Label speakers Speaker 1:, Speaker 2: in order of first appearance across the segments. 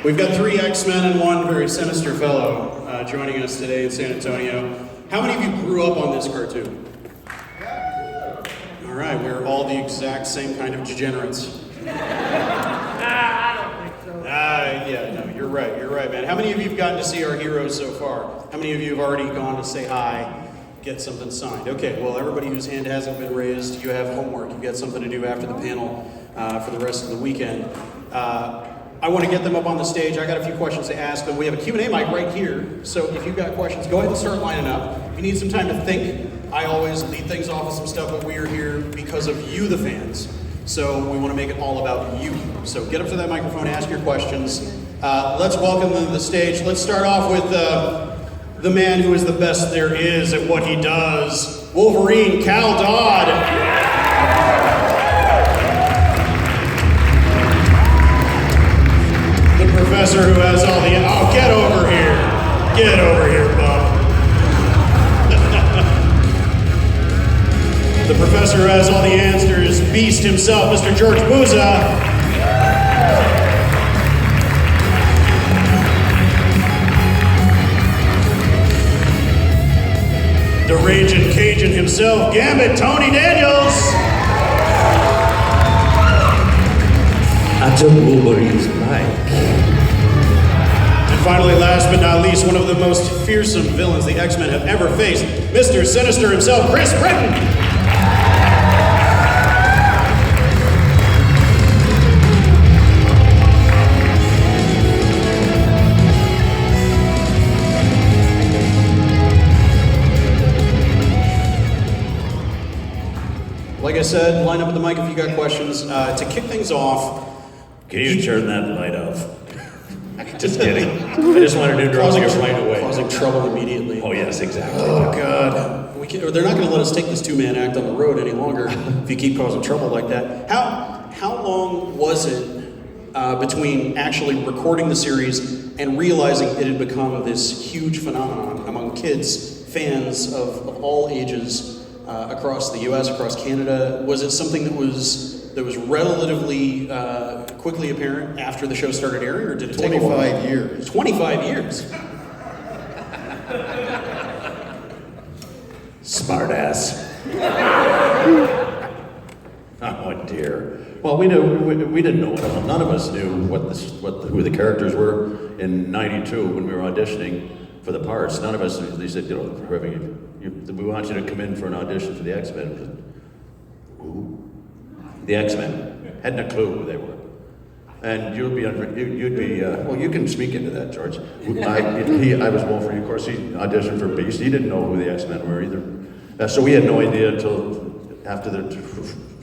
Speaker 1: We've got 3 X-Men and 1 very sinister fellow joining us today in San Antonio. How many of you grew up on this cartoon? All right, we're all the exact same kind of degenerates.
Speaker 2: I don't think so.
Speaker 1: Yeah, no, you're right, man. How many of you have gotten to see our heroes so far? How many of you have already gone to say hi, get something signed? Okay, well, everybody whose hand hasn't been raised, you have homework. You've got something to do after the panel for the rest of the weekend. I want to get them up on the stage. I got a few questions to ask them. We have a Q&A mic right here, so if you've got questions, go ahead and start lining up. If you need some time to think, I always lead things off with some stuff, but we are here because of you, the fans. So we want to make it all about you. So get up to that microphone, ask your questions. Let's welcome them to the stage. Let's start off with the man who is the best there is at what he does, Wolverine, Dodd. The professor who has all the... Oh, get over here. Get over here, bub. The professor who has all the answers, Beast himself, Mr. George Buza. The Raging Cajun himself, Gambit, Tony Daniels.
Speaker 3: I took Wolverine's mic.
Speaker 1: And finally, last but not least, one of the most fearsome villains the X-Men have ever faced, Mr. Sinister himself, Britton. Like I said, line up at the mic if you got questions. To kick things off,
Speaker 3: Can you turn that light off? Just kidding. I just wanted to draw it right away.
Speaker 1: Causing trouble immediately.
Speaker 3: Oh yes, exactly.
Speaker 1: Oh God. They're not going to let us take this 2-man act on the road any longer if you keep causing trouble like that. How long was it between actually recording the series and realizing it had become this huge phenomenon among kids, fans of all ages? Across the U.S., across Canada, was it something that was relatively quickly apparent after the show started airing, or did it take
Speaker 4: 25 years?
Speaker 1: 25 years.
Speaker 3: Smart ass. Oh dear. Well, we didn't know it. None of us knew who the characters were in '92 when we were auditioning for the parts. None of us. They said, we want you to come in for an audition for the X-Men. Who? The X-Men. Hadn't a clue who they were. And you'd be, well, you can speak into that, George. I was Wolverine, of course. He auditioned for Beast. He didn't know who the X-Men were either. So we had no idea until after the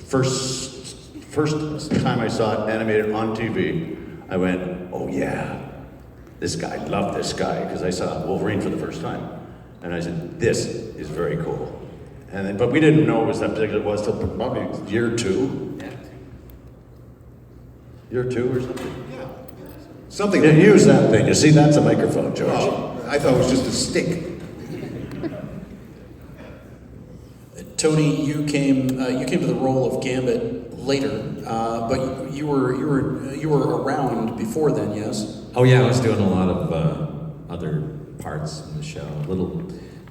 Speaker 3: first time I saw it animated on TV. I went, oh yeah, this guy, loved this guy, because I saw Wolverine for the first time. And I said, this is very cool. But we didn't know it was that big as it was till probably year 2.
Speaker 4: Yeah.
Speaker 3: Year 2 or something?
Speaker 4: Yeah. Something.
Speaker 3: Yeah, use that thing. You see, that's a microphone, George.
Speaker 4: Oh, I thought it was just a stick.
Speaker 1: Tony, you came to the role of Gambit later, but you were around before then, yes?
Speaker 5: Oh yeah, I was doing a lot of other parts in the show, little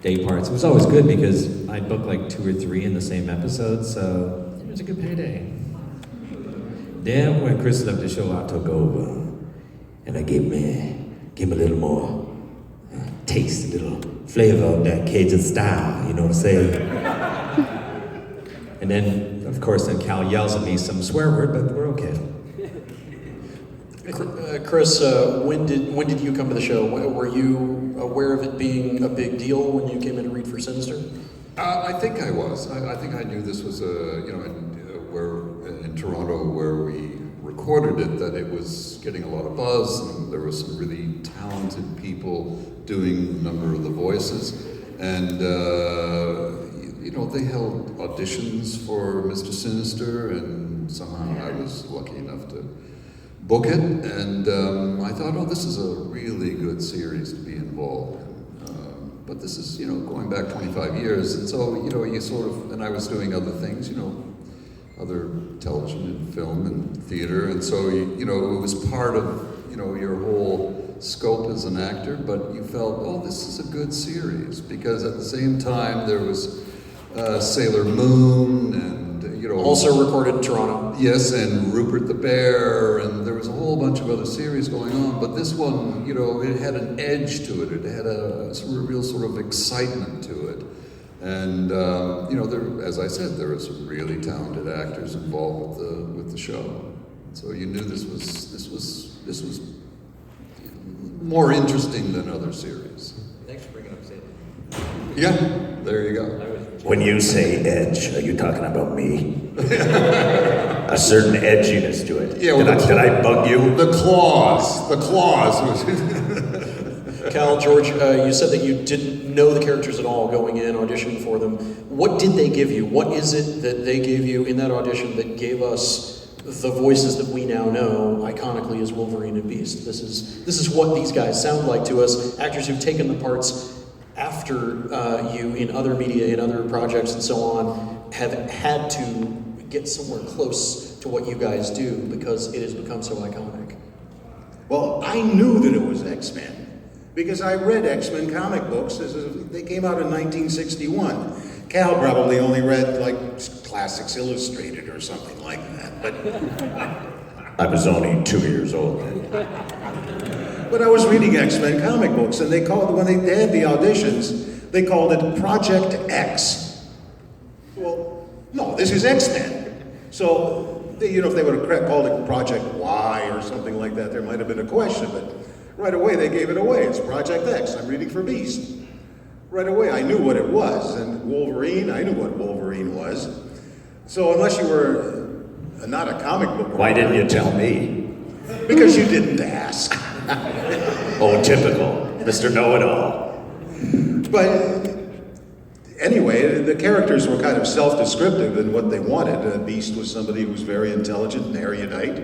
Speaker 5: day parts. It was always good because I'd book like 2 or 3 in the same episode, so it was a good payday. Then when Chris left the show, I took over, and I gave him a little more taste, a little flavor of that Cajun style, you know what I'm saying? And then, of course, then Cal yells at me some swear word, but we're okay.
Speaker 1: Chris, when did you come to the show? Were you aware of it being a big deal when you came in to read for Sinister?
Speaker 6: I think I was. I think I knew this was in Toronto where we recorded it, that it was getting a lot of buzz, and there were some really talented people doing a number of the voices, and they held auditions for Mr. Sinister, and somehow I was lucky enough to book it, and I thought, oh, this is a really good series to be involved in. But this is, going back 25 years, and so, you sort of, and I was doing other things, other television and film and theater, and so, it was part of, your whole scope as an actor, but you felt, oh, this is a good series, because at the same time there was Sailor Moon and
Speaker 1: Also recorded in Toronto.
Speaker 6: Yes, and Rupert the Bear, and there was a whole bunch of other series going on, but this one, it had an edge to it. It had a real sort of excitement to it. And, as I said, there were some really talented actors involved with the show. So you knew this was more interesting than other series.
Speaker 5: Thanks for bringing up Salem.
Speaker 6: Yeah, there you go.
Speaker 3: When you say edge, are you talking about me? A certain edginess to it.
Speaker 6: Yeah, well,
Speaker 3: did I bug you?
Speaker 6: The claws was.
Speaker 1: Cal, George, you said that you didn't know the characters at all going in, auditioning for them. What did they give you? What is it that they gave you in that audition that gave us the voices that we now know iconically as Wolverine and Beast? This is what these guys sound like to us, actors who've taken the parts after you in other media, in other projects and so on, have had to get somewhere close to what you guys do because it has become so iconic.
Speaker 4: Well, I knew that it was X-Men because I read X-Men comic books. They came out in 1961. Cal probably only read like Classics Illustrated or something like that, but
Speaker 3: I was only 2 years old then.
Speaker 4: But I was reading X-Men comic books, and when they had the auditions, they called it Project X. Well, no, this is X-Men. So, if they would have called it Project Y or something like that, there might have been a question, but right away they gave it away. It's Project X. I'm reading for Beast. Right away I knew what it was, and Wolverine, I knew what Wolverine was. So unless you were not a comic book writer,
Speaker 3: Why didn't you tell me?
Speaker 4: because you didn't ask.
Speaker 3: Oh, typical. Mr. Know-It-All.
Speaker 4: But anyway, the characters were kind of self-descriptive in what they wanted. Beast was somebody who was very intelligent and erudite,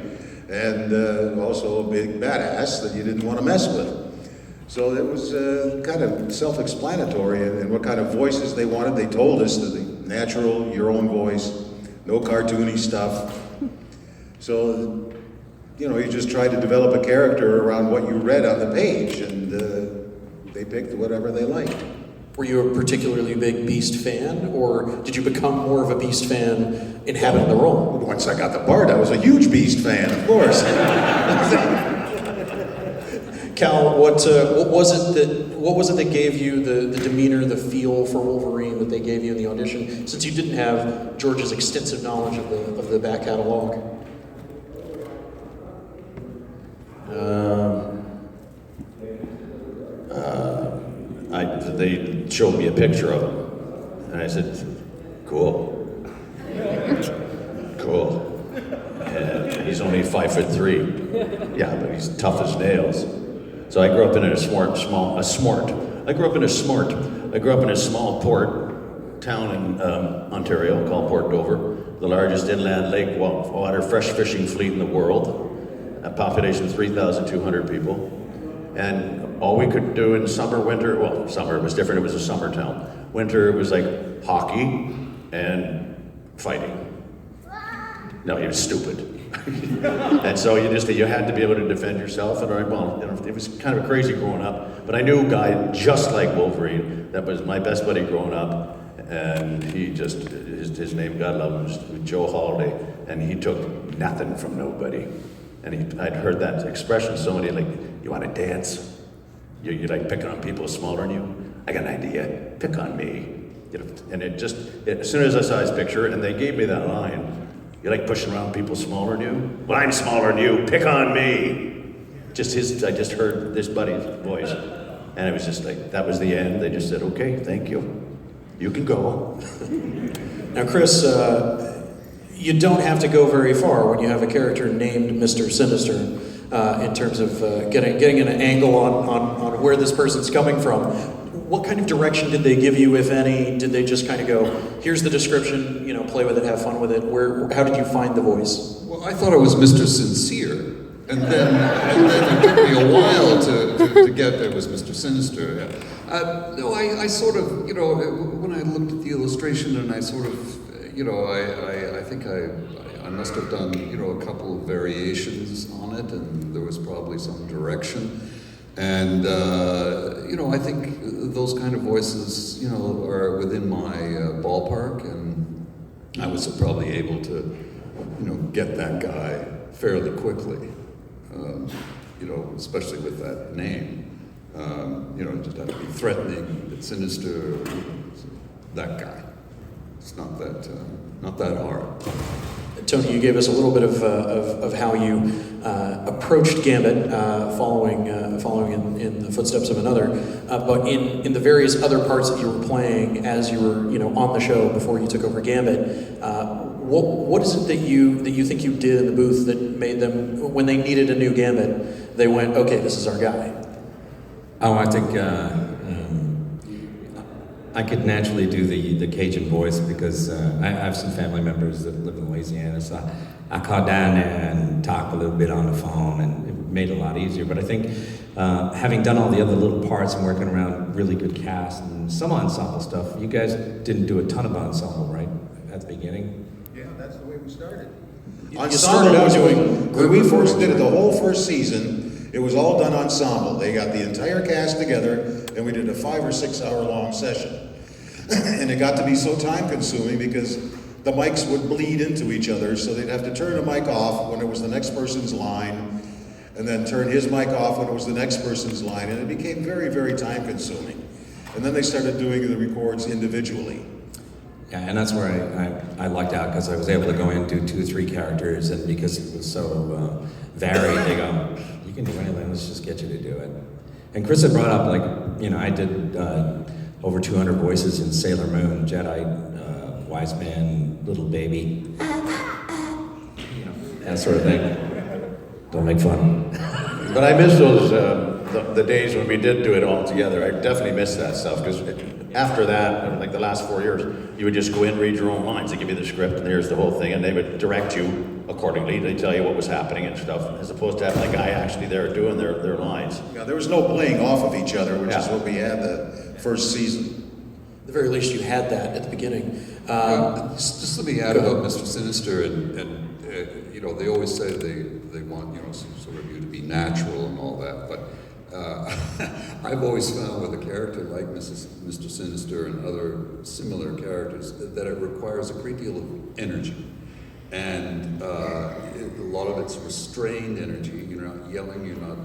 Speaker 4: and also a big badass that you didn't want to mess with. So it was kind of self-explanatory in what kind of voices they wanted. They told us that the natural, your own voice, no cartoony stuff. So, you just tried to develop a character around what you read on the page, and they picked whatever they liked.
Speaker 1: Were you a particularly big Beast fan, or did you become more of a Beast fan inhabiting the role?
Speaker 4: Once I got the part, I was a huge Beast fan, of course.
Speaker 1: Cal, what was it that gave you the demeanor, the feel for Wolverine that they gave you in the audition, since you didn't have George's extensive knowledge of the back catalog?
Speaker 3: They showed me a picture of him, and I said, cool. Cool. And he's only 5'3". Yeah, but he's tough as nails. So I grew up in a small port town in Ontario called Port Dover, the largest inland lake water fresh fishing fleet in the world, a population of 3,200 people. And all we could do in winter, summer was different, it was a summer town. Winter it was like hockey and fighting. No, he was stupid. And so you had to be able to defend yourself. And it was kind of crazy growing up. But I knew a guy just like Wolverine that was my best buddy growing up. And his name, God love him, was Joe Holiday. And he took nothing from nobody. And I'd heard that expression so many, like, you want to dance? You like picking on people smaller than you? I got an idea, pick on me. And as soon as I saw his picture, and they gave me that line, you like pushing around people smaller than you? Well, I'm smaller than you, pick on me. I just heard this buddy's voice. And it was just like, that was the end. They just said, okay, thank you. You can go.
Speaker 1: Now, Chris, you don't have to go very far when you have a character named Mr. Sinister in terms of getting an angle on where this person's coming from. What kind of direction did they give you, if any? Did they just kind of go, here's the description, play with it, have fun with it? How did you find the voice?
Speaker 6: Well, I thought it was Mr. Sincere, and then it took me a while to get that it was Mr. Sinister. No, I sort of, when I looked at the illustration, and I sort of, I think I I must have done, a couple of variations on it, and there was probably some direction. And, I think those kind of voices, are within my ballpark, and I was probably able to, get that guy fairly quickly, especially with that name. It just had to be threatening, sinister, that guy. It's not that hard.
Speaker 1: Tony, you gave us a little bit of how you approached Gambit, following in the footsteps of another. But in the various other parts that you were playing as you were on the show before you took over Gambit, what is it that you think you did in the booth that made them, when they needed a new Gambit, they went, okay, this is our guy?
Speaker 5: Oh, I think I could naturally do the Cajun voice because I have some family members that live in Louisiana, so I called down there and talked a little bit on the phone, and it made it a lot easier. But I think having done all the other little parts and working around really good cast and some ensemble stuff, you guys didn't do a ton of ensemble, right, at the beginning?
Speaker 4: Yeah, that's the way we started.
Speaker 1: You started out doing
Speaker 4: when we first did it, the whole first season, it was all done ensemble. They got the entire cast together, and we did a 5 or 6 hour long session. And it got to be so time consuming because the mics would bleed into each other, so they'd have to turn the mic off when it was the next person's line, and then turn his mic off when it was the next person's line, and it became very, very time consuming. And then they started doing the records individually.
Speaker 5: Yeah, and that's where I lucked out because I was able to go in and do 2 or 3 characters, and because it was so varied, they go, you can do anything, let's just get you to do it. And Chris had brought up, I did over 200 voices in Sailor Moon, Jedi, Wise Man, Little Baby, that sort of thing. Don't make fun.
Speaker 3: But I miss those, the days when we did do it all together. I definitely miss that stuff, because after that, like the last 4 years, you would just go in, read your own lines. They give you the script, and there's the whole thing, and they would direct you accordingly. They tell you what was happening and stuff, as opposed to having a guy actually there doing their lines.
Speaker 4: Yeah, there was no playing off of each other, which is what we had the first season.
Speaker 1: At the very least, you had that at the beginning.
Speaker 6: Just let me add about Mr. Sinister, and they always say they want sort of you to be natural and all that, but I've always found with a character like Mr. Sinister and other similar characters that it requires a great deal of energy, and a lot of it's restrained energy. You're not yelling, you're not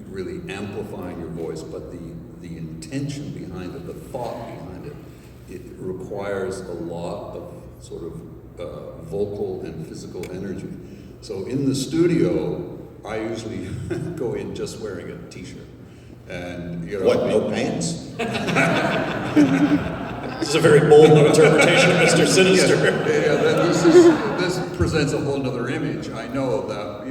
Speaker 6: really amplifying your voice, but the intention behind it, the thought behind it, it requires a lot of sort of vocal and physical energy. So in the studio, I usually go in just wearing a t-shirt. And
Speaker 4: What, no pants?
Speaker 1: This is a very bold interpretation of Mr. Sinister.
Speaker 6: This presents a whole nother image. I know that,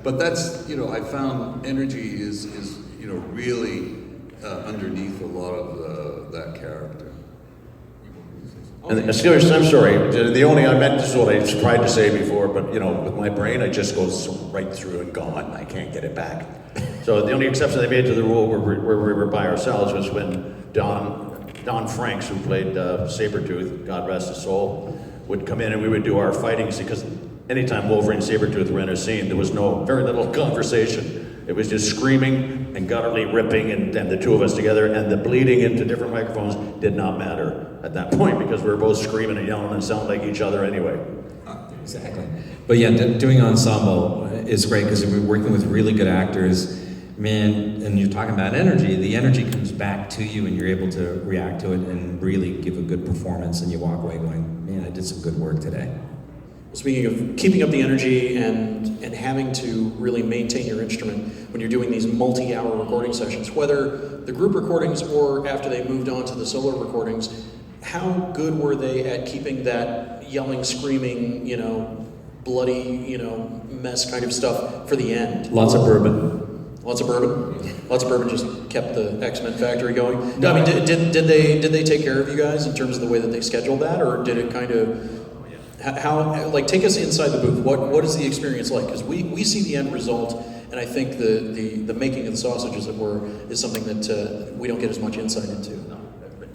Speaker 6: but that's, I found energy is really underneath a lot of that character.
Speaker 3: And seriously, I'm sorry. This is what I tried to say before, but with my brain, it just goes right through and gone. I can't get it back. So the only exception they made to the rule where we were by ourselves was when Don Franks, who played Sabretooth, God rest his soul, would come in and we would do our fighting scene, because anytime Wolverine and Sabretooth were in a scene, there was very little conversation. It was just screaming and gutturally ripping and the two of us together, and the bleeding into different microphones did not matter at that point because we were both screaming and yelling and sounded like each other anyway.
Speaker 5: Exactly. But yeah, doing ensemble is great because we're working with really good actors. Man, and you're talking about energy. The energy comes back to you and you're able to react to it and really give a good performance, and you walk away going, man, I did some good work today.
Speaker 1: Speaking of keeping up the energy and having to really maintain your instrument when you're doing these multi-hour recording sessions, whether the group recordings or after they moved on to the solo recordings, how good were they at keeping that yelling, screaming, bloody, mess kind of stuff for the end?
Speaker 5: Lots of bourbon.
Speaker 1: Lots of bourbon. Lots of bourbon just kept the X-Men factory going. No, I mean, did they take care of you guys in terms of the way that they scheduled that, or did it kind of? How, take us inside the booth. What is the experience like? Because we see the end result, and I think the making of the sausage, as it were, is something that we don't get as much insight into.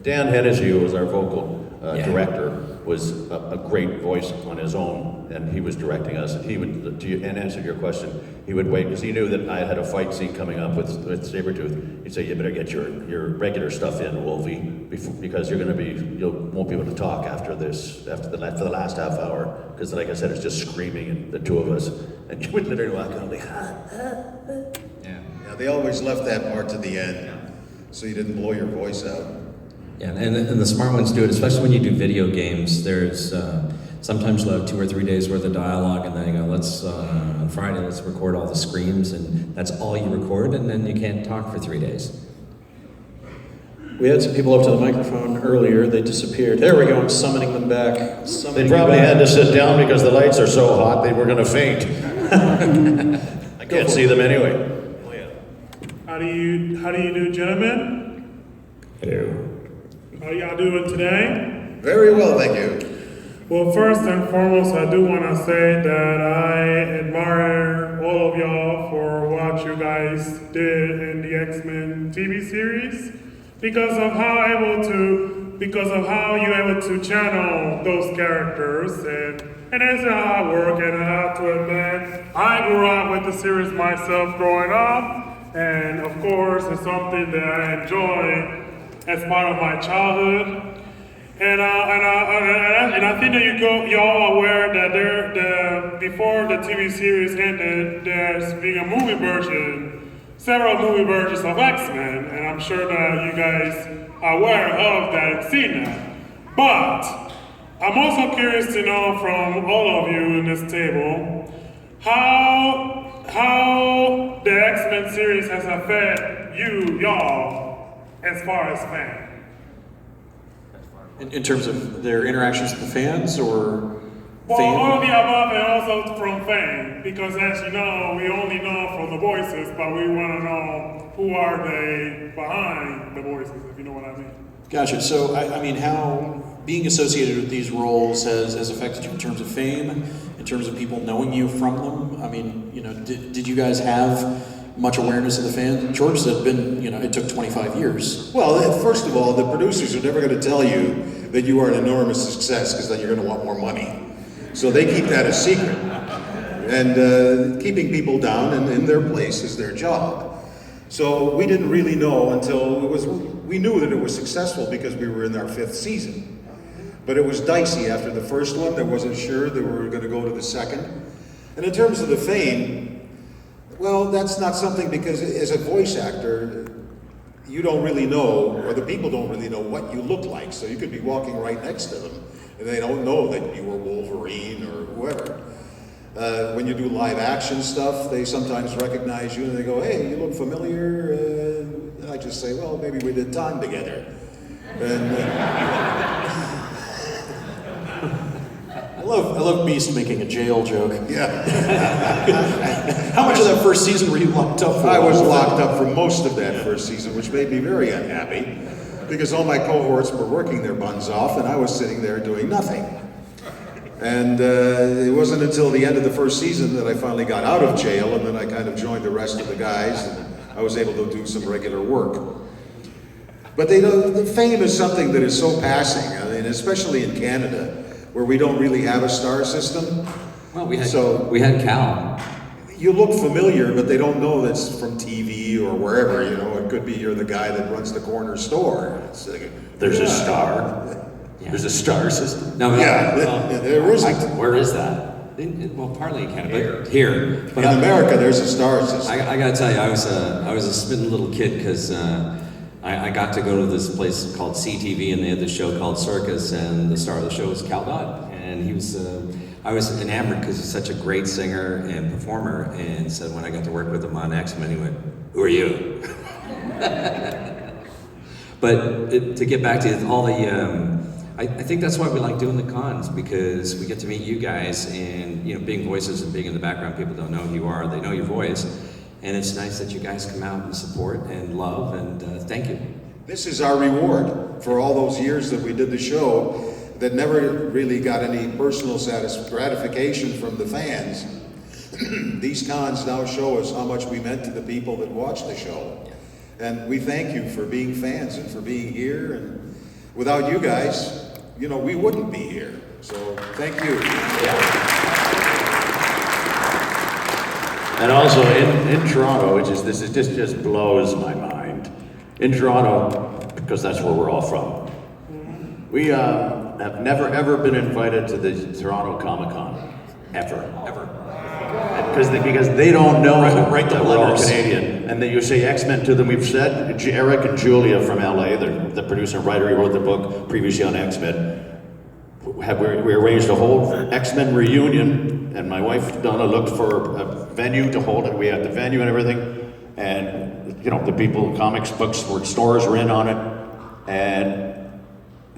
Speaker 3: Dan Hennessy, who was our vocal director, was a great voice on his own, and he was directing us. And he would, and answer your question, he would wait because he knew that I had a fight scene coming up with Sabretooth. He'd say, "You better get your regular stuff in, Wolvie, because you're going to won't be able to talk after this, for the last half hour, because like I said, it's just screaming and the two of us." And you would literally walk out like,
Speaker 5: Yeah.
Speaker 4: Yeah, they always left that part to the end, so you didn't blow your voice out.
Speaker 5: Yeah, and the smart ones do it, especially when you do video games. There's sometimes you'll have 2 or 3 days worth of dialogue, and then you go, let's on Friday, let's record all the screams, and that's all you record, and then you can't talk for 3 days.
Speaker 1: We had some people up to the microphone earlier. They disappeared. There we go. I'm summoning them back.
Speaker 3: they probably had to sit down because the lights are so hot they were going to faint. I can't see them anyway. Oh, yeah.
Speaker 2: How do you do, gentlemen?
Speaker 5: Hello.
Speaker 2: How y'all doing today?
Speaker 4: Very well, thank you.
Speaker 2: Well, first and foremost, I do want to say that I admire all of y'all for what you guys did in the X-Men TV series because of how you're able to channel those characters, and that's how I work. And I have to admit, I grew up with the series myself growing up, and of course, it's something that I enjoy as part of my childhood. And I think that y'all are aware that before the TV series ended, there's been a movie version, several movie versions of X-Men, and I'm sure that you guys are aware of that and seen that. But I'm also curious to know from all of you in this table how the X-Men series has affected y'all as far as fans.
Speaker 1: In terms of their interactions with the fans, or
Speaker 2: Well, all of the above, and also from fame, because as you know, we only know from the voices, but we want to know who are they behind the voices, if you know what I mean.
Speaker 1: Gotcha. So, I mean, how being associated with these roles has affected you in terms of fame, in terms of people knowing you from them? I mean, you know, did you guys have much awareness of the fans? George said it took 25 years.
Speaker 4: Well, first of all, the producers are never going to tell you that you are an enormous success, because then you're going to want more money. So they keep that a secret. And keeping people down and in their place is their job. So we didn't really know until we knew that it was successful because we were in our 5th season. But it was dicey after the first one. They wasn't sure that we were going to go to the second. And in terms of the fame, well, that's not something, because as a voice actor, you don't really know, or the people don't really know what you look like. So you could be walking right next to them, and they don't know that you were Wolverine or whoever. When you do live action stuff, they sometimes recognize you and they go, "Hey, you look familiar." And I just say, "Well, maybe we did time together." And
Speaker 1: I love Beast making a jail joke.
Speaker 4: yeah,
Speaker 1: How much of that first season were you locked up for?
Speaker 4: I was locked up for most of that first season, which made me very unhappy, because all my cohorts were working their buns off and I was sitting there doing nothing. And it wasn't until the end of the first season that I finally got out of jail, and then I kind of joined the rest of the guys, and I was able to do some regular work. But the fame is something that is so passing. I mean, especially in Canada, where we don't really have a star system.
Speaker 5: Well, we had Cal.
Speaker 4: You look familiar, but they don't know that's from TV or wherever. You know, it could be you're the guy that runs the corner store.
Speaker 3: There's a star.
Speaker 5: Yeah.
Speaker 3: There's a star system.
Speaker 5: No,
Speaker 4: there isn't.
Speaker 5: Where is that? Well, partly in Canada, but here. But
Speaker 4: In America, there's a star system.
Speaker 5: I gotta tell you, I was a smitten little kid because I got to go to this place called CTV, and they had this show called Circus, and the star of the show was Cal Dodd, and he was. I was enamored because he's such a great singer and performer, and so when I got to work with him on X-Men, he went, "Who are you?" But to get back to all the. I think that's why we like doing the cons, because we get to meet you guys, and being voices and being in the background, people don't know who you are, they know your voice, and it's nice that you guys come out and support and love, and thank you.
Speaker 4: This is our reward for all those years that we did the show that never really got any personal gratification from the fans. These cons now show us how much we meant to the people that watched the show. And we thank you for being fans and for being here. And without you guys, we wouldn't be here. So thank you.
Speaker 3: And also in Toronto, this just blows my mind. In Toronto, because that's where we're all from, we have never ever been invited to the Toronto Comic Con, ever. Because they don't know
Speaker 1: Write the
Speaker 3: that we're all
Speaker 1: letters.
Speaker 3: Canadian. And then you say X-Men to them. We've said, Eric and Julia from LA, the producer and writer who wrote the book previously on X-Men, we arranged a whole X-Men reunion, and my wife Donna looked for a venue to hold it. We had the venue and everything, and the people, comics, books, stores were in on it, and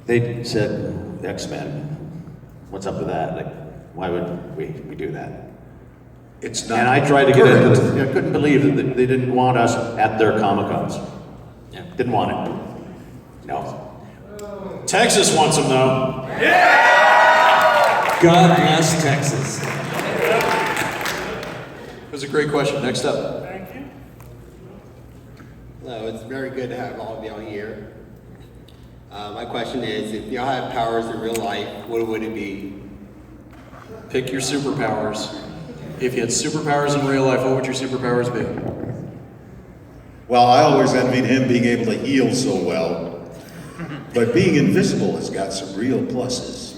Speaker 3: they said, X-Men, what's up with that? Like, why would we do that?
Speaker 4: It's not.
Speaker 3: And I tried to get into
Speaker 4: current.
Speaker 3: it. I couldn't believe that they didn't want us at their Comic-Cons.
Speaker 5: Yeah.
Speaker 3: Didn't want it. No.
Speaker 1: Texas wants them though.
Speaker 5: God bless Texas.
Speaker 1: It was a great question. Next up.
Speaker 2: Thank you.
Speaker 7: Hello, it's very good to have all of y'all here. My question is, if y'all had powers in real life, what would it be?
Speaker 1: Pick your superpowers. If you had superpowers in real life, what would your superpowers be?
Speaker 4: Well, I always envied him being able to heal so well. But being invisible has got some real pluses.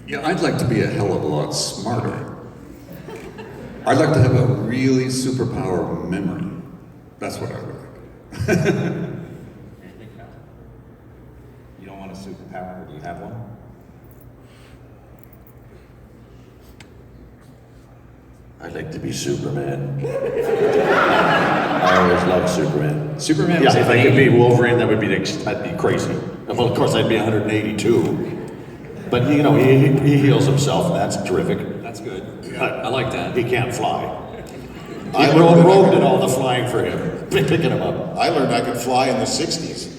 Speaker 6: Yeah, I'd like to be a hell of a lot smarter. I'd like to have a really superpower memory. That's what I would like.
Speaker 5: You don't want a superpower, or do you have one?
Speaker 3: I'd like to be Superman. I always loved Superman.
Speaker 5: Superman
Speaker 3: Yeah,
Speaker 5: was
Speaker 3: if
Speaker 5: a
Speaker 3: I could
Speaker 5: thing.
Speaker 3: be Wolverine, that'd be crazy. Well, of course, I'd be 182. But he heals himself, and that's terrific.
Speaker 5: That's good. I like that.
Speaker 3: He can't fly.
Speaker 4: I
Speaker 3: Even
Speaker 4: learned
Speaker 3: old
Speaker 4: that I
Speaker 3: Rogue
Speaker 4: could-
Speaker 3: did all the flying for him, picking him up.
Speaker 4: I learned I could fly in the 60s.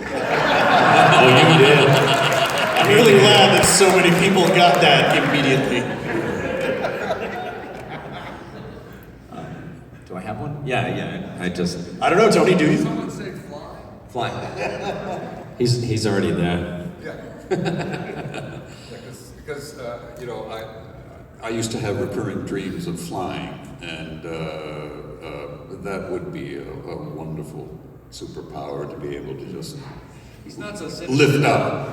Speaker 3: Oh, you did.
Speaker 1: I'm really glad that so many people got that immediately.
Speaker 5: Do I have one? Yeah. I
Speaker 1: I don't know, Tony, do you?
Speaker 6: Someone say fly.
Speaker 5: fly. He's already there.
Speaker 6: Because I used to have recurrent dreams of flying, and that would be a wonderful superpower to be able to just lift up.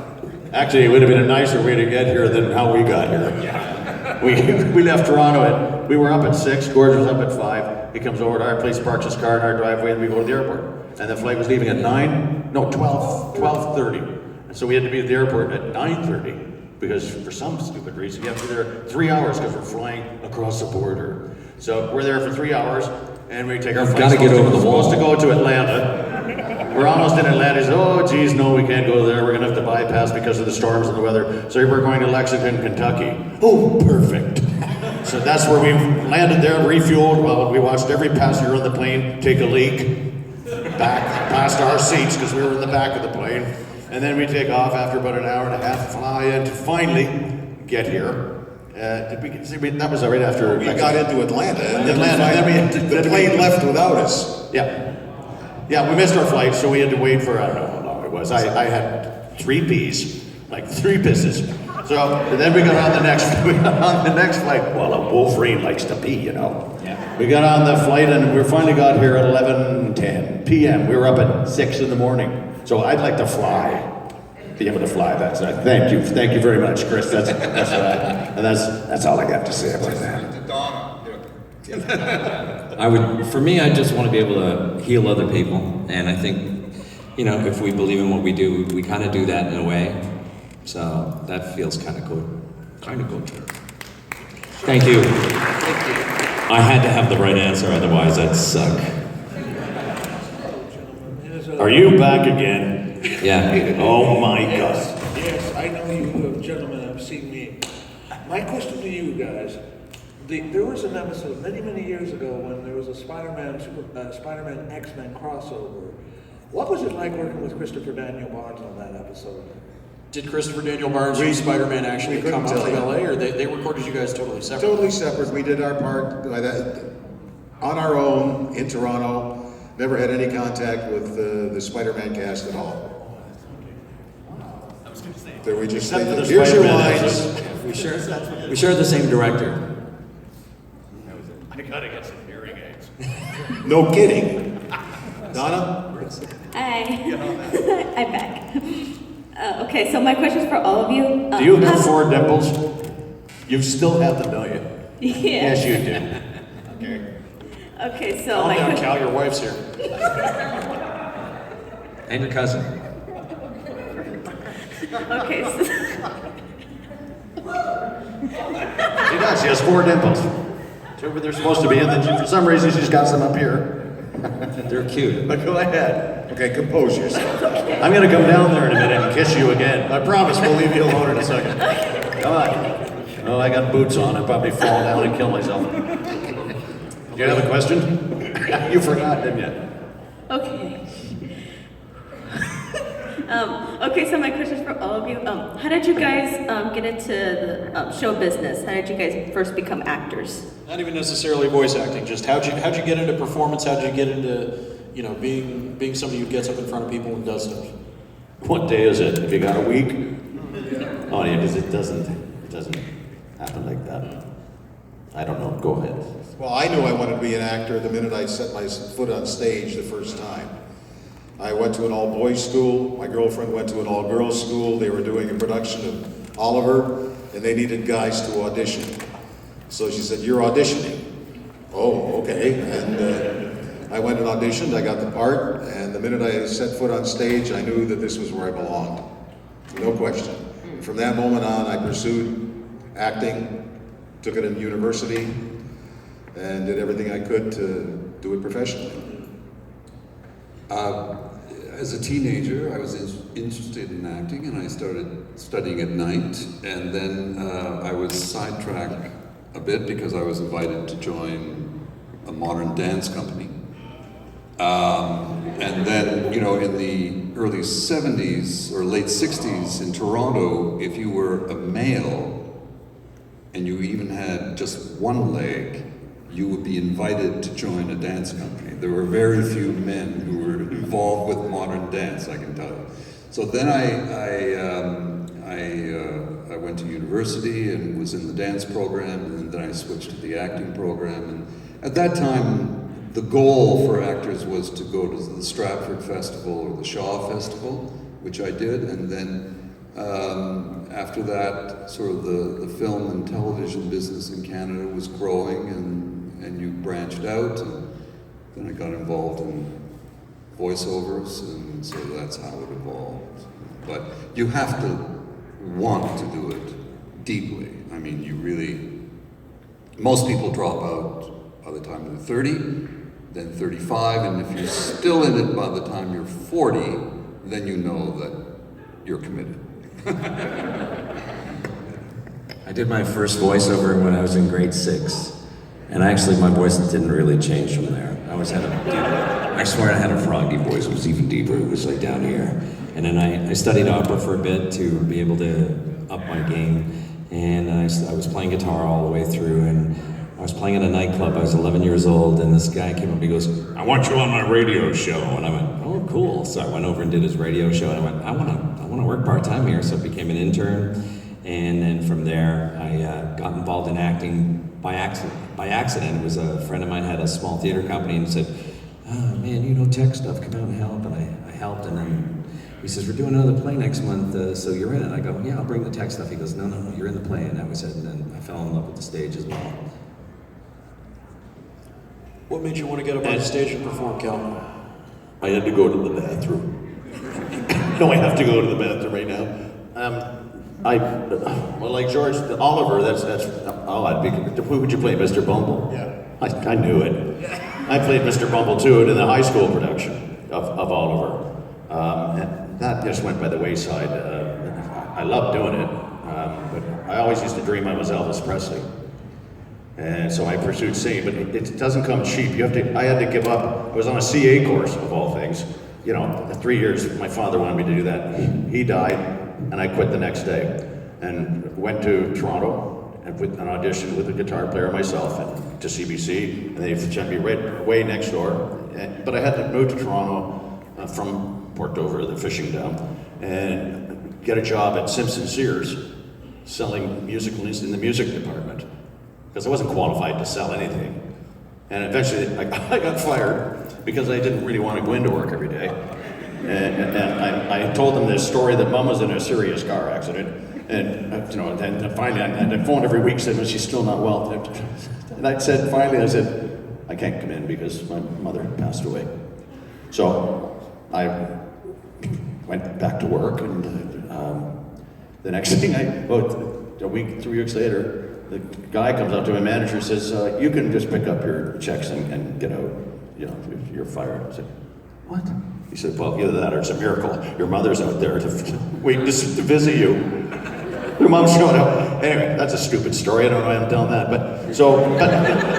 Speaker 3: Actually, it would have been a nicer way to get here than how we got here. Yeah. We left Toronto we were up at 6, George was up at 5. He comes over to our place, parks his car in our driveway, and we go to the airport. And the flight was leaving at 12:30. And so we had to be at the airport at 9:30 because for some stupid reason you have to be there 3 hours because we're flying across the border. So we're there for 3 hours and we take our flight.
Speaker 5: Gotta get over the wall.
Speaker 3: Supposed to go to Atlanta. We're almost in Atlanta. He said, oh, geez, no, we can't go there. We're going to have to bypass because of the storms and the weather. So we're going to Lexington, Kentucky. Oh, perfect. So that's where we landed there, refueled. Well, we watched every passenger on the plane take a leak back past our seats because we were in the back of the plane. And then we take off after about an hour and a half, fly in to finally get here. Did we see? That was right after
Speaker 4: We got into Atlanta, and then the
Speaker 3: then
Speaker 4: plane left without us.
Speaker 3: Yeah, we missed our flight, so we had to wait for, I don't know how long it was. I had 3 peas, like 3 pisses. So then we got on the next flight. Well, a Wolverine likes to pee, Yeah. We got on the flight and we finally got here at 11:10 p.m. We were up at 6 in the morning. So I'd like to fly. Be able to fly. Thank you very much, Chris. That's all I got to say about that.
Speaker 5: For me, I just want to be able to heal other people. And I think, if we believe in what we do, we kind of do that in a way. So that feels kind of cool. Thank you. I had to have the right answer, otherwise I'd suck.
Speaker 3: Are you back again?
Speaker 5: Yeah.
Speaker 3: Oh my God.
Speaker 8: Yes, I know you gentlemen have seen me. My question to you guys, there was an episode many years ago when there was a Spider-Man X-Men crossover. What was it like working with Christopher Daniel Barnes on that episode?
Speaker 1: Did Christopher Daniel Barnes from Spider-Man actually
Speaker 4: we couldn't
Speaker 1: come out to
Speaker 4: tell you.
Speaker 1: LA, or they recorded you guys totally separate?
Speaker 4: Totally separate. We did our part on our own in Toronto. Never had any contact with the Spider-Man cast at all. There we just
Speaker 3: Except for the
Speaker 4: here's your
Speaker 3: Spider-Man
Speaker 4: lines.
Speaker 5: We share the same director.
Speaker 3: I gotta get some hearing aids.
Speaker 4: No kidding. Donna?
Speaker 9: Hi. I'm back. Okay, so my question is for all of you.
Speaker 3: Do you have 4 dimples? You still have them, don't you?
Speaker 9: Yeah.
Speaker 3: Yes, you do. Okay.
Speaker 9: Okay, so
Speaker 1: Calm
Speaker 9: my
Speaker 1: down,
Speaker 9: question.
Speaker 1: Cal, your wife's here.
Speaker 5: And your cousin.
Speaker 9: Okay, so,
Speaker 3: She does. She has 4 dimples. Two where they're supposed to be, and then for some reason she's got some up here.
Speaker 5: They're cute.
Speaker 3: But go ahead.
Speaker 4: Okay, compose yourself.
Speaker 3: I'm gonna come down there in a minute and kiss you again. I promise we'll leave you alone in a second. Come on. Oh, I got boots on. I'll probably fall down and kill myself. Do you have a question? You forgot, didn't you?
Speaker 9: okay. Okay, so my question is for all of you. How did you guys get into the show business? How did you guys first become actors?
Speaker 1: Not even necessarily voice acting, just how'd you get into performance? How'd you get into, being somebody who gets up in front of people and does stuff?
Speaker 3: What day is it? Have you got a week? Oh yeah, because it doesn't happen like that. I don't know. Go ahead.
Speaker 4: Well, I knew I wanted to be an actor the minute I set my foot on stage the first time. I went to an all-boys school. My girlfriend went to an all-girls school. They were doing a production of Oliver, and they needed guys to audition. So she said, "You're auditioning." Oh, okay. And I went and auditioned. I got the part, and the minute I set foot on stage, I knew that this was where I belonged. No question. From that moment on, I pursued acting, took it in university, and did everything I could to do it professionally.
Speaker 6: As a teenager, I was interested in acting, and I started studying at night. And then I was sidetracked a bit because I was invited to join a modern dance company. And then, in the early 70s or late 60s in Toronto, if you were a male and you even had just one leg, you would be invited to join a dance company. There were very few men who were involved with modern dance, I can tell you. So then I went to university and was in the dance program, and then I switched to the acting program. And at that time, the goal for actors was to go to the Stratford Festival or the Shaw Festival, which I did, and then after that, sort of the film and television business in Canada was growing, and you branched out, and then I got involved in voiceovers, and so that's how it evolved. But you have to want to do it deeply. I mean, most people drop out by the time they're 30, then 35, and if you're still in it by the time you're 40, then you know that you're committed.
Speaker 5: I did my first voiceover when I was in grade 6. And actually, my voice didn't really change from there. I swear I had a froggy voice. It was even deeper. It was like down here. And then I studied opera for a bit to be able to up my game. And I was playing guitar all the way through. And I was playing at a nightclub. I was 11 years old. And this guy came up and he goes, "I want you on my radio show." And I went, "Oh, cool." So I went over and did his radio show. And I went, I want to work part-time here. So I became an intern. And then from there, I got involved in acting by accident. It was a friend of mine had a small theater company and said, "Oh man, tech stuff, come out and help." And I helped, and then he says, "We're doing another play next month, so you're in it." I go, "Yeah, I'll bring the tech stuff." He goes, No, you're in the play." And that was it. And then I fell in love with the stage as well.
Speaker 1: What made you want to get up on the stage and perform, Cal?
Speaker 3: I had to go to the bathroom. No, I have to go to the bathroom right now. Like George Oliver, who would you play, Mr. Bumble?
Speaker 4: Yeah.
Speaker 3: I knew it. I played Mr. Bumble too in the high school production of Oliver. And that just went by the wayside. I loved doing it, but I always used to dream I was Elvis Presley. And so I pursued singing, but it doesn't come cheap. I had to give up. I was on a CA course, of all things. 3 years, my father wanted me to do that. He died, and I quit the next day. And went to Toronto and with an audition with a guitar player myself and to CBC. And they sent me right away next door but I had to move to Toronto from Port Dover, the fishing town, and get a job at Simpson Sears, selling musical instruments in the music department, because I wasn't qualified to sell anything. And eventually, I got fired because I didn't really want to go into work every day. And I told them this story that Mom was in a serious car accident. And then finally, I phoned every week, said, well, she's still not well. And I said, I can't come in because my mother passed away. So I went back to work, and the next thing, a week, 3 weeks later, the guy comes up to my manager and says, you can just pick up your checks and get out. You're fired. I said, what? He said, well, either that or it's a miracle. Your mother's out there to visit you. Your mom's showing up. Anyway, that's a stupid story. I don't know why I'm telling that. But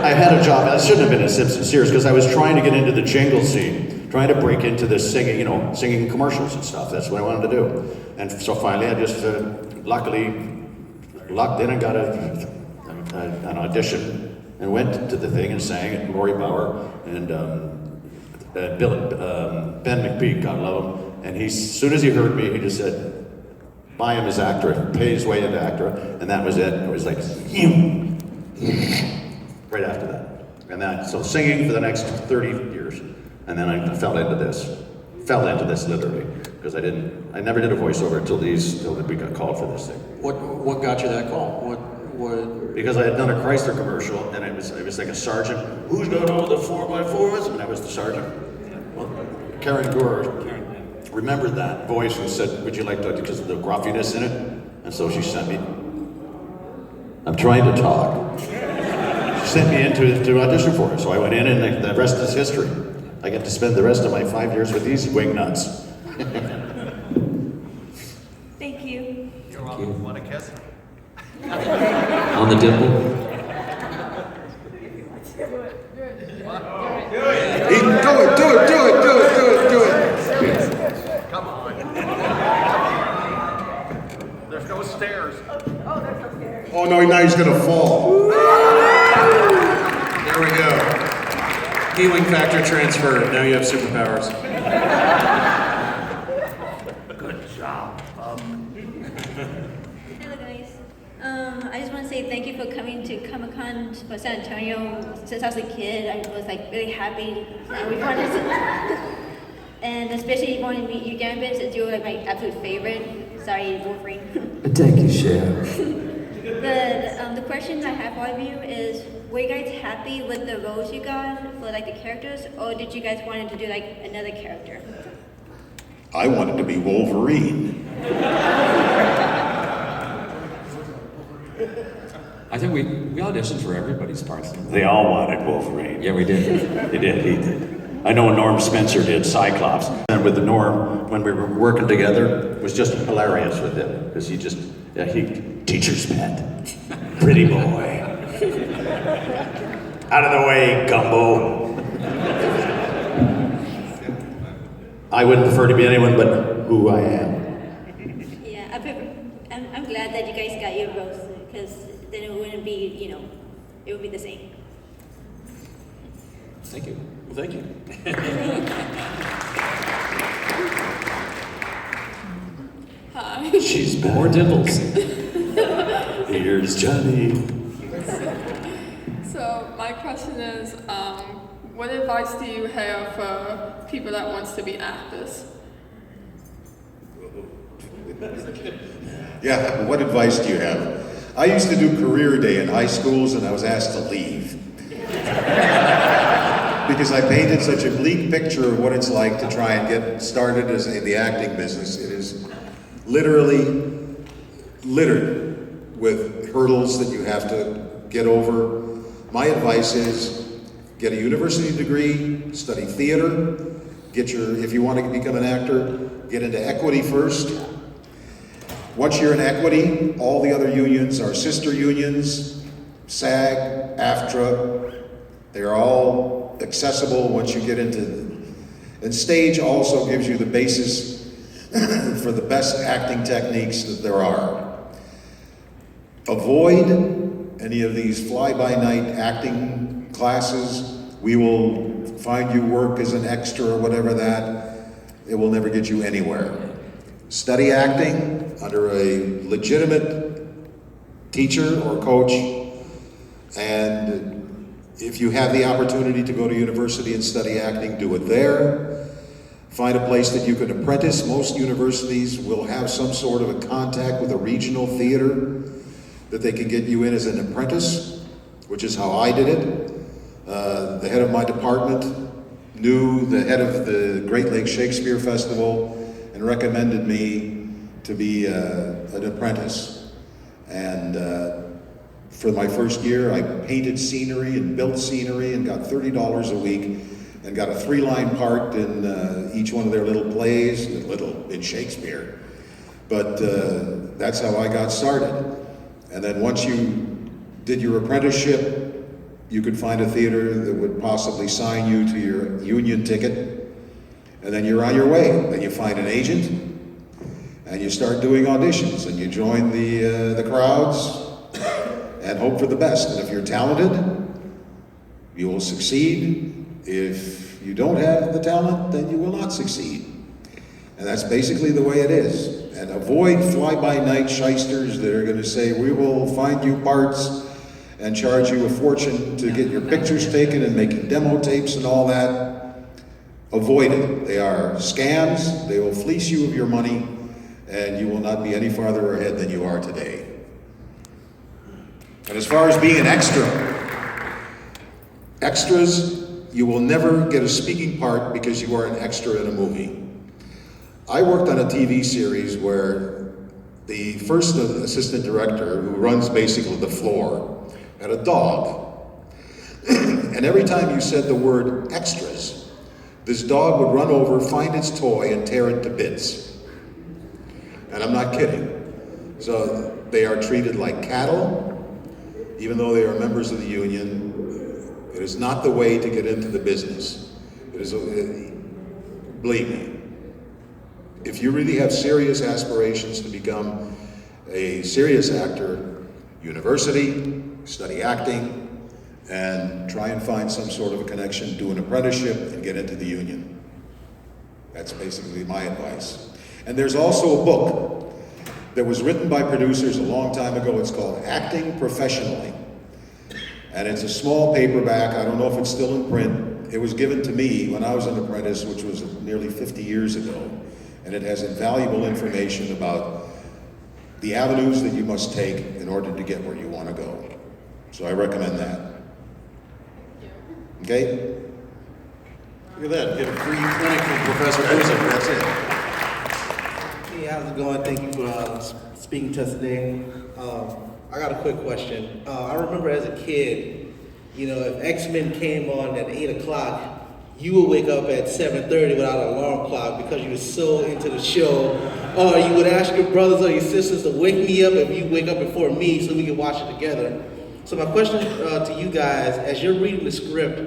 Speaker 3: I had a job. I shouldn't have been at Simpson Sears because I was trying to get into the jingle scene, trying to break into this singing, singing commercials and stuff. That's what I wanted to do. And so finally, I just luckily locked in and got an audition and went to the thing and sang at Lori Bauer and Ben McPeak, God love him. And as soon as he heard me, he just said, buy him as actor, pay his way into actor, and that was it. It was like, right after that. And so singing for the next 30 years. And then I fell into this literally, because I never did a voiceover until we got called for this thing.
Speaker 10: What got you that call? What?
Speaker 3: Because I had done a Chrysler commercial, and it was like a sergeant, who's got all the 4x4s? And I was the sergeant. Well, Karen Gore remembered that voice and said, would you like to, because of the gruffiness in it? And so she sent me, I'm trying to talk. She sent me in to audition for it. So I went in, and the rest is history. I get to spend the rest of my 5 years with these wingnuts.
Speaker 9: Thank you.
Speaker 10: You're welcome. Want a kiss?
Speaker 5: On the dimple.
Speaker 4: Do it.
Speaker 10: Come on. There's no stairs.
Speaker 4: Oh no, now he's gonna fall.
Speaker 1: There we go. Healing factor transferred. Now you have superpowers.
Speaker 10: Good job.
Speaker 11: Hello guys. I just want to say thank you for coming to Comic-Con for San Antonio. Since I was a kid, I was really happy. And especially wanting to meet you, Gambit, since you're my absolute favorite. Sorry, Wolverine.
Speaker 5: Thank you, Cher.
Speaker 11: The question I have for all of you is, were you guys happy with the roles you got for the characters, or did you guys want to do another character?
Speaker 4: I wanted to be Wolverine.
Speaker 5: I think we auditioned for everybody's parts.
Speaker 3: They all wanted Wolverine.
Speaker 5: Yeah, we did.
Speaker 3: They did, he did. I know Norm Spencer did Cyclops. And with the Norm, when we were working together, it was just hilarious with him. Because he teacher's pet. Pretty boy. Out of the way, Gumbo. I wouldn't prefer to be anyone but who I am.
Speaker 11: Yeah, I'm glad that you guys got your roles, because then it wouldn't be, it would be the same.
Speaker 5: Thank you.
Speaker 1: Well, thank you.
Speaker 12: Hi.
Speaker 3: She's back.
Speaker 5: More dimples.
Speaker 3: Here's Johnny.
Speaker 12: So my question is, what advice do you have for people that wants to be actors?
Speaker 4: Yeah, what advice do you have? I used to do career day in high schools, and I was asked to leave. Because I painted such a bleak picture of what it's like to try and get started in the acting business. It is literally littered with hurdles that you have to get over. My advice is get a university degree, study theater, if you want to become an actor, get into equity first. Once you're in equity, all the other unions are sister unions, SAG, AFTRA. They're all accessible once you get into them. And stage also gives you the basis for the best acting techniques that there are. Avoid any of these fly-by-night acting classes. We will find you work as an extra or whatever it will never get you anywhere. Study acting under a legitimate teacher or coach, and if you have the opportunity to go to university and study acting, do it there. Find a place that you can apprentice. Most universities will have some sort of a contact with a regional theater that they can get you in as an apprentice, which is how I did it. The head of my department knew the head of the Great Lakes Shakespeare Festival and recommended me to be an apprentice. And for my first year, I painted scenery and built scenery and got $30 a week and got a 3-line part in each one of their little plays, in Shakespeare. But that's how I got started. And then once you did your apprenticeship, you could find a theater that would possibly sign you to your union ticket, and then you're on your way. Then you find an agent, and you start doing auditions, and you join the crowds, and hope for the best. And if you're talented, you will succeed. If you don't have the talent, then you will not succeed. And that's basically the way it is. And avoid fly-by-night shysters that are going to say, we will find you parts and charge you a fortune to get your pictures taken and making demo tapes and all that. Avoid it. They are scams. They will fleece you of your money, and you will not be any farther ahead than you are today. And as far as being an extras, you will never get a speaking part because you are an extra in a movie. I worked on a TV series where the first assistant director, who runs basically the floor, had a dog. And every time you said the word extras, this dog would run over, find its toy, and tear it to bits. And I'm not kidding. So they are treated like cattle, even though they are members of the union. It is not the way to get into the business. It is, believe me, if you really have serious aspirations to become a serious actor, university, study acting, and try and find some sort of a connection, do an apprenticeship, and get into the union. That's basically my advice. And there's also a book that was written by producers a long time ago. It's called Acting Professionally. And it's a small paperback. I don't know if it's still in print. It was given to me when I was an apprentice, which was nearly 50 years ago. And it has invaluable information about the avenues that you must take in order to get where you want to go. So I recommend that. Okay?
Speaker 1: Look at that, get a free clinic from Professor Buza, that's it.
Speaker 13: Hey, how's it going? Thank you for speaking to us today. I got a quick question. I remember as a kid, if X-Men came on at 8 o'clock, you would wake up at 7:30 without an alarm clock because you were so into the show. Or you would ask your brothers or your sisters to wake me up if you wake up before me so we can watch it together. So my question to you guys, as you're reading the script,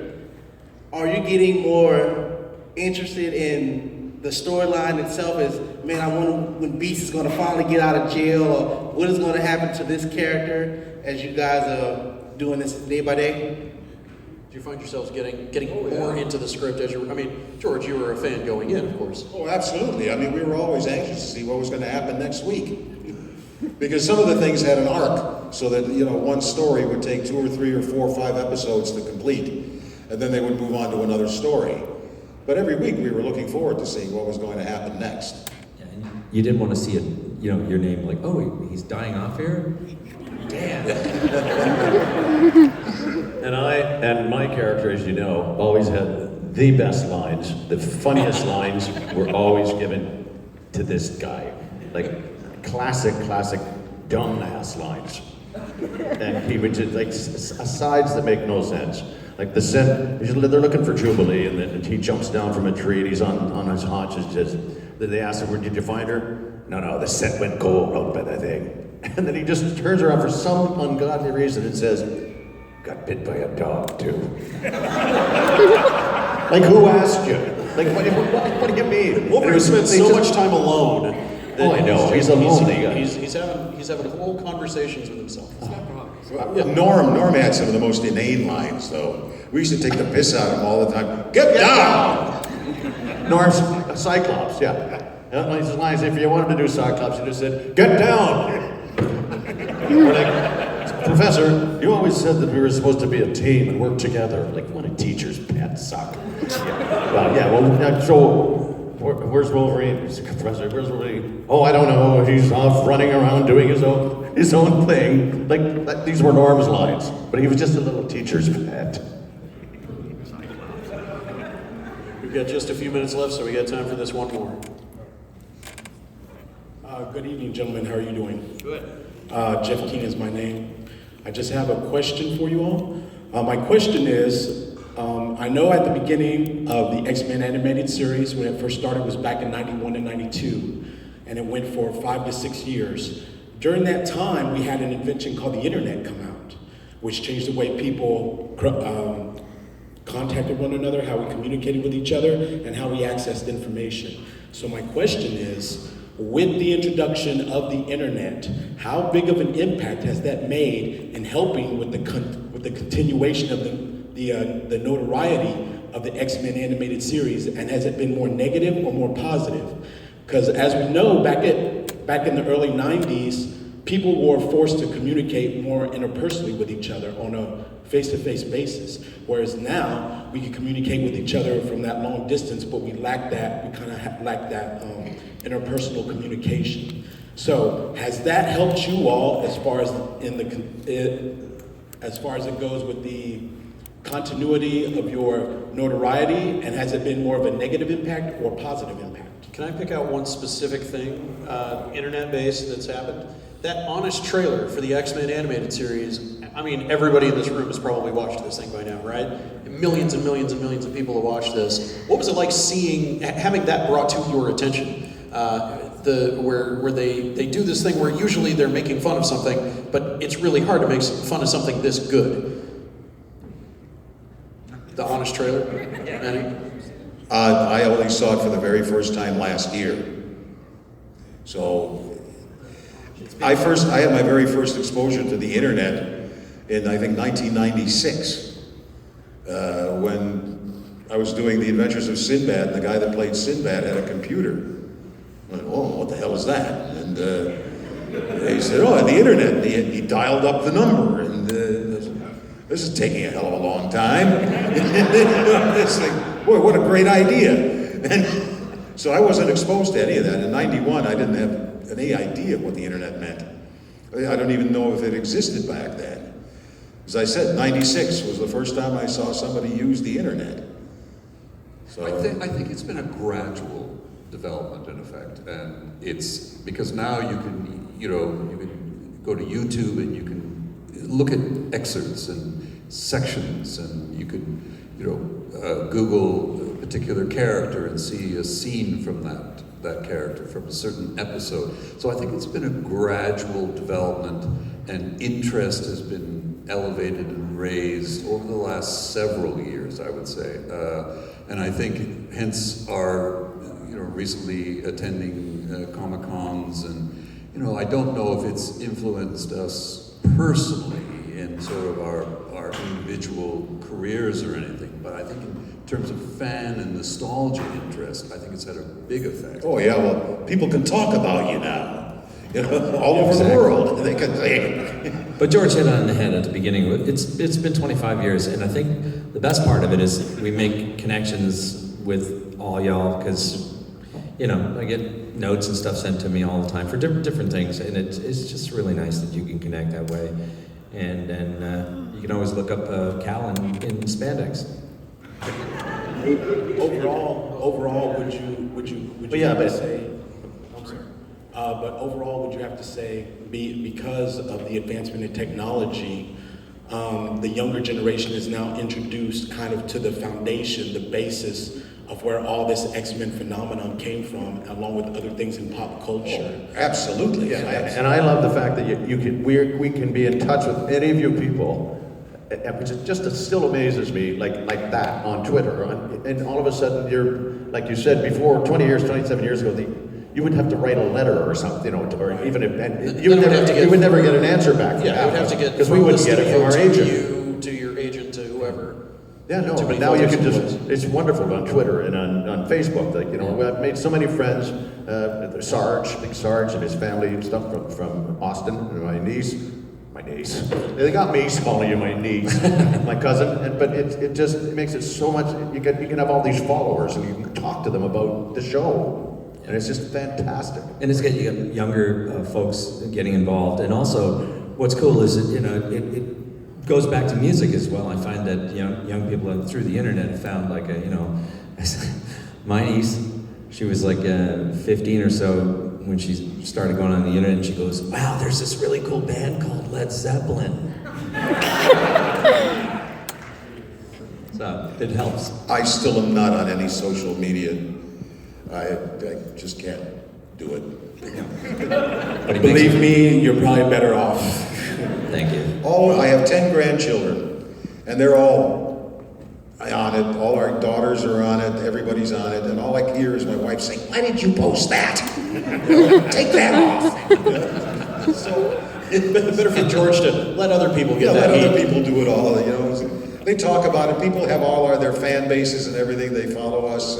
Speaker 13: are you getting more interested in the storyline itself? As, man, I wonder when Beast is going to finally get out of jail, or what is going to happen to this character as you guys are doing this day by day?
Speaker 1: Do you find yourselves getting more into the script as George, you were a fan going in, of course.
Speaker 4: Oh, absolutely. We were always anxious to see what was going to happen next week. Because some of the things had an arc, so that, one story would take 2 or 3 or 4 or 5 episodes to complete, and then they would move on to another story. But every week we were looking forward to seeing what was going to happen next.
Speaker 5: Yeah, and you didn't want to see it, your name like, oh, he's dying off here? Damn.
Speaker 3: And my character, as you know, always had the best lines. The funniest lines were always given to this guy. Like classic dumbass lines. And he would just, asides that make no sense. Like they're looking for Jubilee, and then he jumps down from a tree, and he's on his haunches. They ask him, did you find her? No, the set went cold out by the thing. And then he just turns around for some ungodly reason and says, got bit by a dog too. Like, who asked you? Like, what do you mean?
Speaker 1: Wolverine spent so much time alone
Speaker 3: Oh, I know. He's a lonely guy.
Speaker 1: He's having whole conversations with himself.
Speaker 4: Norm had some of the most inane lines, though. We used to take the piss out of him all the time. Get down!
Speaker 3: Norm's Cyclops, yeah. His lines, if you wanted to do Cyclops, you just said, get down! Or like, Professor, you always said that we were supposed to be a team and work together. Like, what a teacher's pet suck. So, where's Wolverine? Professor, where's Wolverine? Oh, I don't know. He's off running around doing his own thing. Like, these were Norm's lines, but he was just a little teacher's pet.
Speaker 1: We've got just a few minutes left, so we got time for this one more.
Speaker 14: Good evening, gentlemen. How are you doing?
Speaker 1: Good.
Speaker 14: Jeff King is my name. I just have a question for you all. My question is, I know at the beginning of the X-Men animated series, when it first started, was back in 91 and 92, and it went for 5 to 6 years. During that time, we had an invention called the internet come out, which changed the way people contacted one another, how we communicated with each other, and how we accessed information. So my question is, with the introduction of the internet, how big of an impact has that made in helping with the continuation of the notoriety of the X-Men animated series, and has it been more negative or more positive? Because as we know, back in the early 90s, people were forced to communicate more interpersonally with each other on a face-to-face basis, whereas now we can communicate with each other from that long distance, but we lack that. We kind of lack that interpersonal communication. So has that helped you all as far as it goes with the continuity of your notoriety, and has it been more of a negative impact or positive impact?
Speaker 1: Can I pick out one specific thing, internet-based, that's happened? That honest trailer for the X-Men animated series, I mean, everybody in this room has probably watched this thing by now, right? Millions and millions and millions of people have watched this. What was it like having that brought to your attention? Where they do this thing where usually they're making fun of something, but it's really hard to make fun of something this good. The honest trailer, Manny?
Speaker 4: I only saw it for the very first time last year. So I had my very first exposure to the internet in, I think, 1996, when I was doing The Adventures of Sinbad, and the guy that played Sinbad had a computer. I went, oh, what the hell is that? And he said, oh, the internet. And he dialed up the number, and this is taking a hell of a long time. It's like, boy, what a great idea. And so I wasn't exposed to any of that. In 91, I didn't have any idea what the internet meant. I don't even know if it existed back then. As I said, 96 was the first time I saw somebody use the internet. So
Speaker 6: I think it's been a gradual development, in effect, and it's because now you can go to YouTube and you can look at excerpts and sections, and you can Google a particular character and see a scene from that character from a certain episode. So I think it's been a gradual development, and interest has been elevated and raised over the last several years, I would say. And I think hence our recently attending Comic-Cons, and I don't know if it's influenced us personally in sort of our individual careers or anything, but I think in terms of fan and nostalgia interest, I think it's had a big effect.
Speaker 4: Oh yeah, well, people can talk about you now. All over the world, they can say.
Speaker 5: But George hit on the head at the beginning. It's been 25 years, and I think the best part of it is we make connections with all y'all, because I get notes and stuff sent to me all the time for different things, and it's just really nice that you can connect that way. And then you can always look up Cal in spandex.
Speaker 14: Overall, would you have to say? I'm sorry. But overall, would you have to say, because of the advancement in technology, the younger generation is now introduced kind of to the foundation, the basis of where all this X-Men phenomenon came from, along with other things in pop culture?
Speaker 4: Oh, absolutely.
Speaker 3: Yeah, and I love the fact that we can be in touch with any of you people, which just still amazes me, like that on Twitter. And all of a sudden, you're, like you said before, 27 years ago, you would have to write a letter or something, or even if and
Speaker 1: You would
Speaker 3: never get an answer back.
Speaker 1: Yeah, you would have to get
Speaker 3: because we wouldn't get it from our agent.
Speaker 1: To your agent, to whoever.
Speaker 3: Yeah, no,
Speaker 1: Too
Speaker 3: but
Speaker 1: many
Speaker 3: now you
Speaker 1: filters
Speaker 3: can
Speaker 1: in
Speaker 3: just,
Speaker 1: place.
Speaker 3: it's wonderful on Twitter and on Facebook. Like, I've made so many friends, Sarge, Big Sarge and his family and stuff from Austin, and my niece. They got me calling you my niece, my cousin, but it just makes it so much, you can have all these followers and you can talk to them about the show. And it's just fantastic.
Speaker 5: And it's getting younger folks getting involved. And also, what's cool is that, it goes back to music as well. I find that young people through the internet have found like my niece, she was like 15 or so when she started going on the internet, and she goes, "Wow, there's this really cool band called Led Zeppelin." So it helps.
Speaker 4: I still am not on any social media. I just can't do it.
Speaker 14: Believe me, you're probably better off.
Speaker 5: Thank you.
Speaker 4: I have 10 grandchildren, and they're all on it. All our daughters are on it. Everybody's on it, and all I hear is my wife saying, "Why did you post that? Take that off."
Speaker 1: So it's better for George to let other people get
Speaker 4: let
Speaker 1: that
Speaker 4: other
Speaker 1: heat.
Speaker 4: people do it all. They talk about it. People have all their fan bases and everything. They follow us,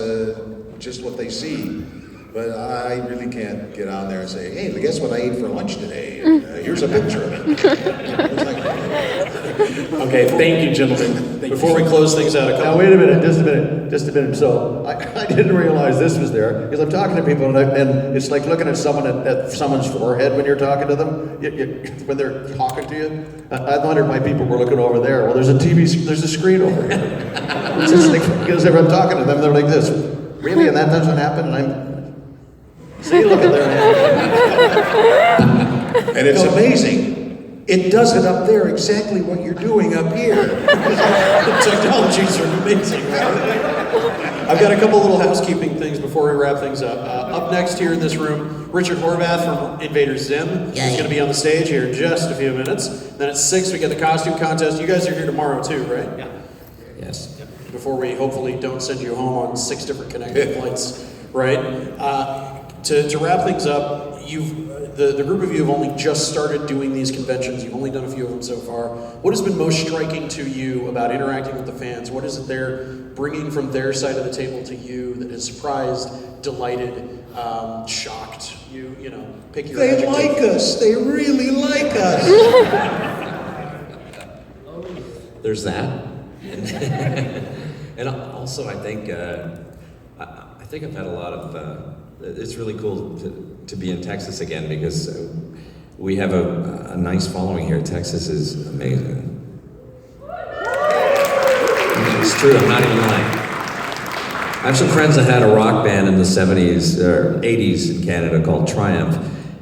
Speaker 4: just what they see. But I really can't get on there and say, "Hey, guess what I ate for lunch today? Here's a picture of it."
Speaker 14: Okay, thank you, gentlemen.
Speaker 1: Before we close things out,
Speaker 3: Now wait a minute, just a minute. So I didn't realize this was there because I'm talking to people and it's like looking at someone at someone's forehead when you're talking to them. When they're talking to you, I wondered why people were looking over there. Well, there's a screen over here. It's just like, because if I'm talking to them, they're like this. Really, and that doesn't happen, and I'm. See, look at their hand.
Speaker 4: And it's amazing. It does it up there exactly what you're doing up here.
Speaker 1: The technologies are amazing. I've got a couple little housekeeping things before we wrap things up. Up next here in this room, Richard Horvath from Invader Zim. He's going to be on the stage here in just a few minutes. Then at 6, we get the costume contest. You guys are here tomorrow too, right? Yeah.
Speaker 5: Yes.
Speaker 1: Before we hopefully don't send you home on 6 different connecting flights, right? To wrap things up, the group of you have only just started doing these conventions. You've only done a few of them so far. What has been most striking to you about interacting with the fans? What is it they're bringing from their side of the table to you that has surprised, delighted, shocked you? Pick your
Speaker 4: They
Speaker 1: adjective.
Speaker 4: like us. They really like us.
Speaker 5: There's that. And also, I think I've had a lot of. It's really cool to be in Texas again because we have a nice following here. Texas is amazing. It's true. I'm not even lying. I have some friends that had a rock band in the 70s or 80s in Canada called Triumph,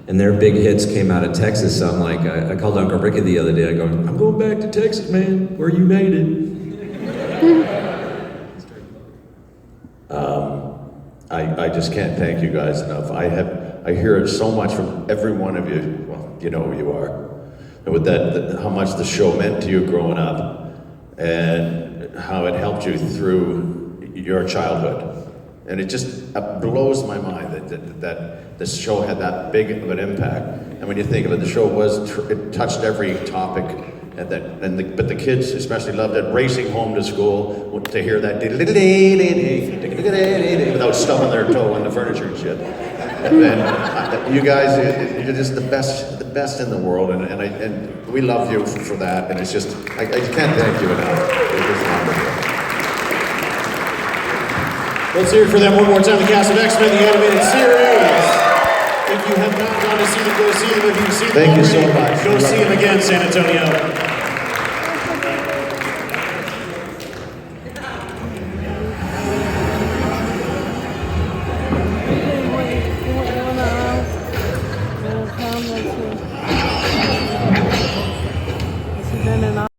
Speaker 5: and their big hits came out of Texas. So I'm like, I called Uncle Ricky the other day. I go, "I'm going back to Texas, man, where you made it."
Speaker 3: I just can't thank you guys enough. I hear it so much from every one of you. Well, you know who you are. And with that, how much the show meant to you growing up, and how it helped you through your childhood. And it just blows my mind that this show had that big of an impact. And when you think of it, the show it touched every topic. But the kids especially loved it. Racing home to school to hear that without stubbing their toe on the furniture and shit. And then you guys, you're just the best in the world, and we love you for that. And it's just I can't thank you enough. It's just wonderful.
Speaker 1: Let's hear it for them one more time. The cast of X-Men, the animated series. If you have not gone to see them, go see them. If you've seen them
Speaker 3: Thank you
Speaker 1: already,
Speaker 3: so much.
Speaker 1: go see them again, San Antonio.